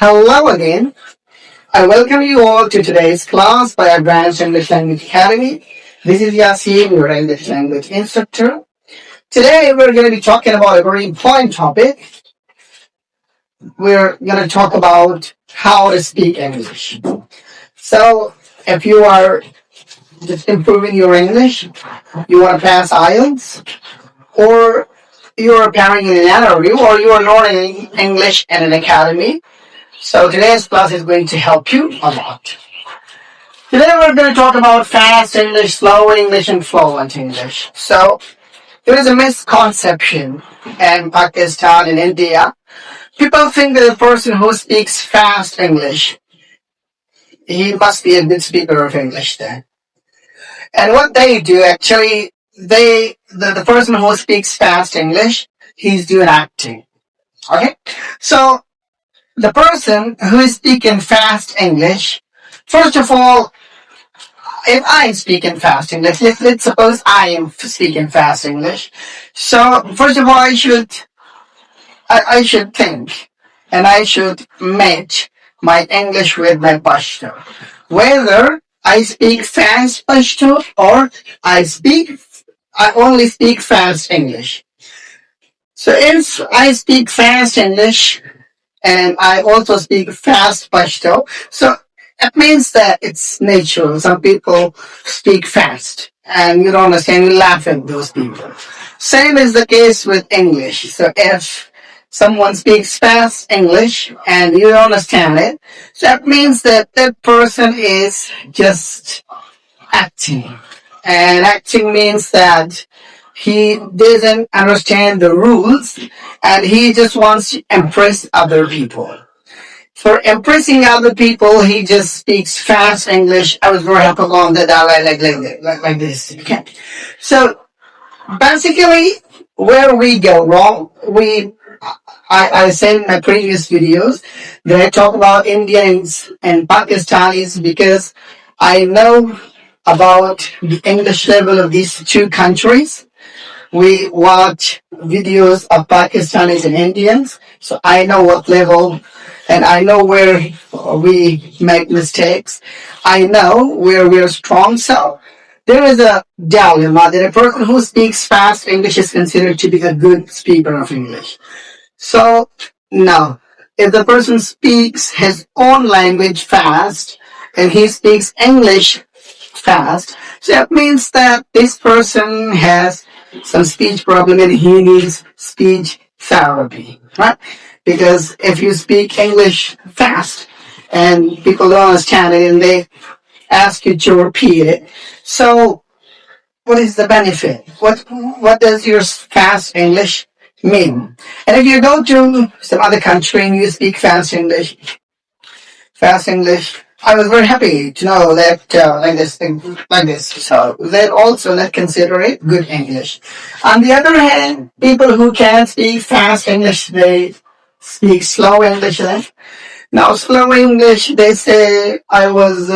Hello again. I welcome you all to today's class by Advanced English Language Academy. This is Yasin, your English language instructor. Today we're going to be talking about a very important topic. We're going to talk about how to speak English. So, if you are just improving your English, you want to pass IELTS, or you're appearing in an interview, or you are learning English in an academy, so today's class is going to help you a lot. Today we're going to talk about fast English, slow English, and fluent English. So there is a misconception in Pakistan and India. People think that a person who speaks fast English, he must be a good speaker of English then. And what they do actually, the person who speaks fast English, he's doing acting. Okay? So the person who is speaking fast English, first of all, if I speak in fast English, let's suppose I am speaking fast English. So first of all, I should think, and I should match my English with my Pashto. Whether I speak fast Pashto or I only speak fast English. So if I speak fast English and I also speak fast Pashto, so it means that it's natural. Some people speak fast and you don't understand, you laugh at those people. Same is the case with English. So if someone speaks fast English and you don't understand it, so that means that that person is just acting. And acting means that he doesn't understand the rules and he just wants to impress other people. For impressing other people, he just speaks fast English. I was very happy on that like this. Okay. So basically, where we go wrong, I said in my previous videos that I talk about Indians and Pakistanis because I know about the English level of these two countries. We watch videos of Pakistanis and Indians, so I know what level and I know where we make mistakes. I know where we're strong. So there is a dilemma that a person who speaks fast English is considered to be a good speaker of English. So now, if the person speaks his own language fast and he speaks English fast, so that means that this person has some speech problem and he needs speech therapy, right? Because if you speak English fast and people don't understand it and they ask you to repeat it, so what is the benefit? What does your fast English mean? And if you go to some other country and you speak fast English, I was very happy to know that like this. So they also not consider it good English. On the other hand, people who can speak fast English, they speak slow English then. Now slow English, they say I was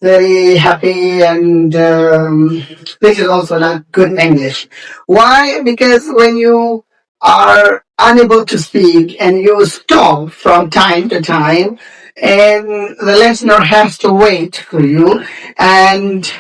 very happy and this is also not good English. Why? Because when you are unable to speak and you stop from time to time and the listener has to wait for you and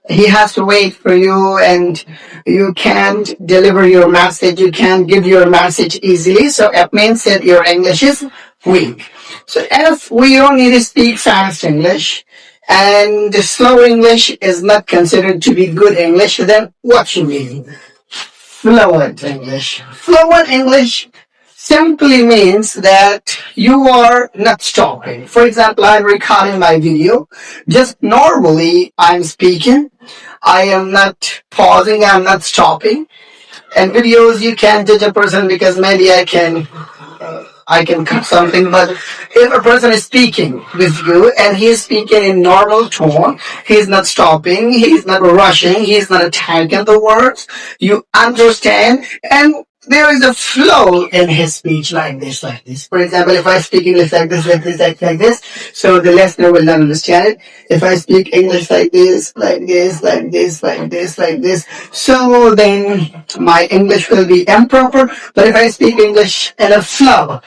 he has to wait for you and you can't deliver your message, you can't give your message easily, so it means that your English is weak. So if we don't need to speak fast English and slow English is not considered to be good English, then what should we mean? Fluent English. Fluent English simply means that you are not stopping. For example, I'm recording my video. Just normally I'm speaking. I am not pausing, I'm not stopping. And videos you can judge a person because maybe I can cut something, but if a person is speaking with you and he is speaking in normal tone, he's not stopping, he's not rushing, he's not attacking the words, you understand, and there is a flow in his speech like this. For example, if I speak English like this, so the listener will not understand it. If I speak English like this, so then my English will be improper. But if I speak English in a flow,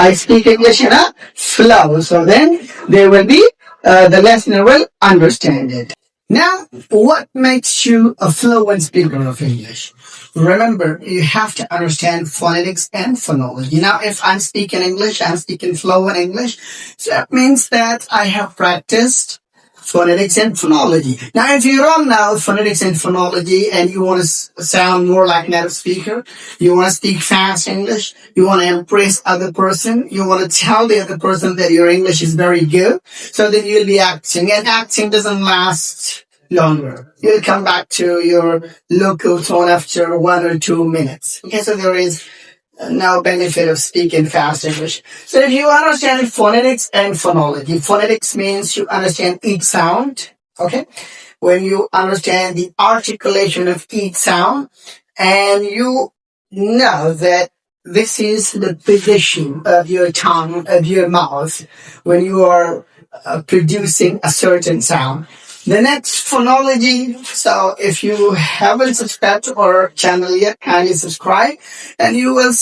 I speak English in a flow. So then there will be, the listener will understand it. Now, what makes you a fluent speaker of English? Remember, you have to understand phonetics and phonology. Now, if I'm speaking English, I'm speaking fluent English. So that means that I have practiced phonetics and phonology. Now, if you don't know phonetics and phonology and you want to sound more like native speaker, you want to speak fast English, you want to impress other person, you want to tell the other person that your English is very good, so then you'll be acting. And acting doesn't last longer. You'll come back to your local tone after 1 or 2 minutes. Okay, so there is no benefit of speaking fast English. So if you understand phonetics and phonology, phonetics means you understand each sound. Okay, when you understand the articulation of each sound, and you know that this is the position of your tongue, of your mouth, when you are producing a certain sound. The next phonology. So if you haven't subscribed to our channel yet, kindly subscribe, and you will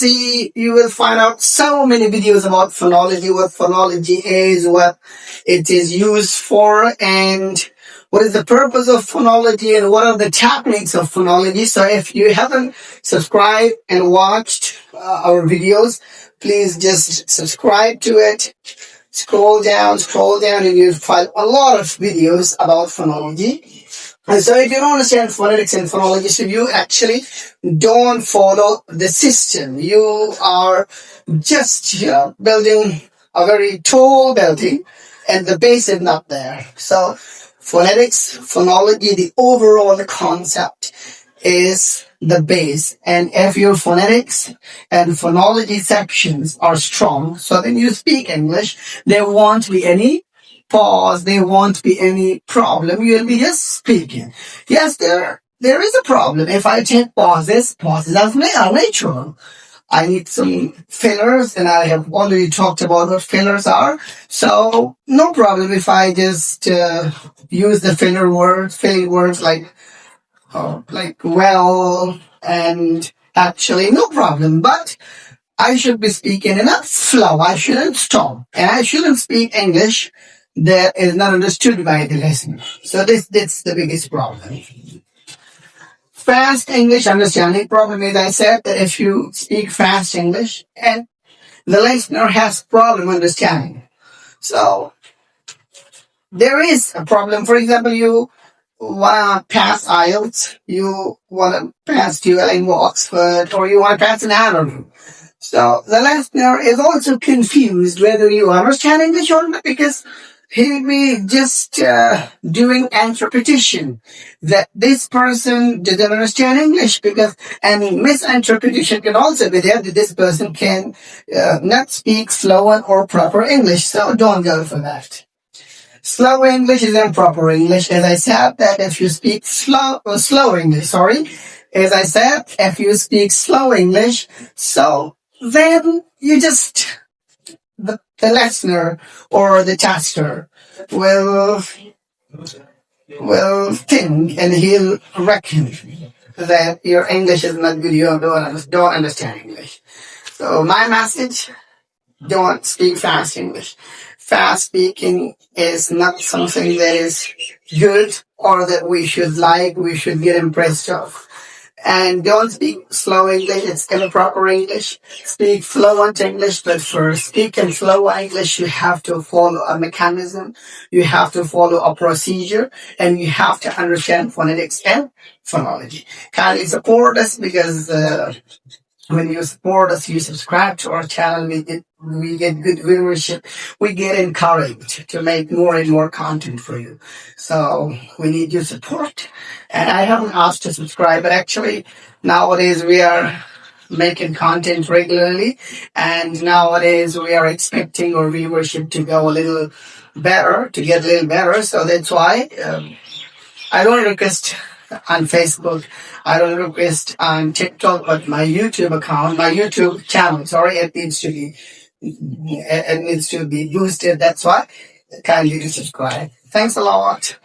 find out so many videos about phonology, what phonology is, what it is used for, and what is the purpose of phonology, and what are the techniques of phonology. So if you haven't subscribed and watched our videos, please just subscribe to it. Scroll down, and you'll find a lot of videos about phonology. And so if you don't understand phonetics and phonology, so you actually don't follow the system. You are just building a very tall building, and the base is not there. So phonetics, phonology, the overall concept is the base. And if your phonetics and phonology sections are strong, so then you speak English, there won't be any pause, there won't be any problem. You'll be just speaking. Yes, there is a problem. If I take pauses are natural. I need some fillers, and I have already talked about what fillers are. So no problem if I just use the filling words like well and actually, no problem. But I should be speaking in a flow. I shouldn't stop, and I shouldn't speak English that is not understood by the listener. So that's the biggest problem. Fast English understanding problem is, I said, that if you speak fast English and the listener has problem understanding. So there is a problem. For example, you want to pass IELTS, you want to pass UL in Oxford, or you want to pass an interview. So the listener is also confused whether you understand English or not, because he'll be just doing interpretation that this person didn't understand English, because any misinterpretation can also be there that this person can not speak fluent or proper English. So don't go for that. Slow English is improper English. As I said, that if you speak slow English, as I said, if you speak slow English, so then you just, the listener or the tester will think, and he'll reckon that your English is not good. You don't understand English. So my message: don't speak fast English. Fast speaking is not something that is good or that we should get impressed of. And don't speak slow English, it's improper English. Speak fluent English, but for speaking fluent English, you have to follow a mechanism, you have to follow a procedure, and you have to understand phonetics and phonology. Kindly support us, because when you support us, you subscribe to our channel, we get good viewership, we get encouraged to make more and more content for you. So we need your support. And I haven't asked to subscribe, but actually nowadays we are making content regularly, and nowadays we are expecting our viewership to go a little better, to get a little better. So that's why I don't request on Facebook, I don't request on TikTok, but my YouTube account, my YouTube channel, it needs to be boosted. That's why kindly to subscribe. Thanks a lot.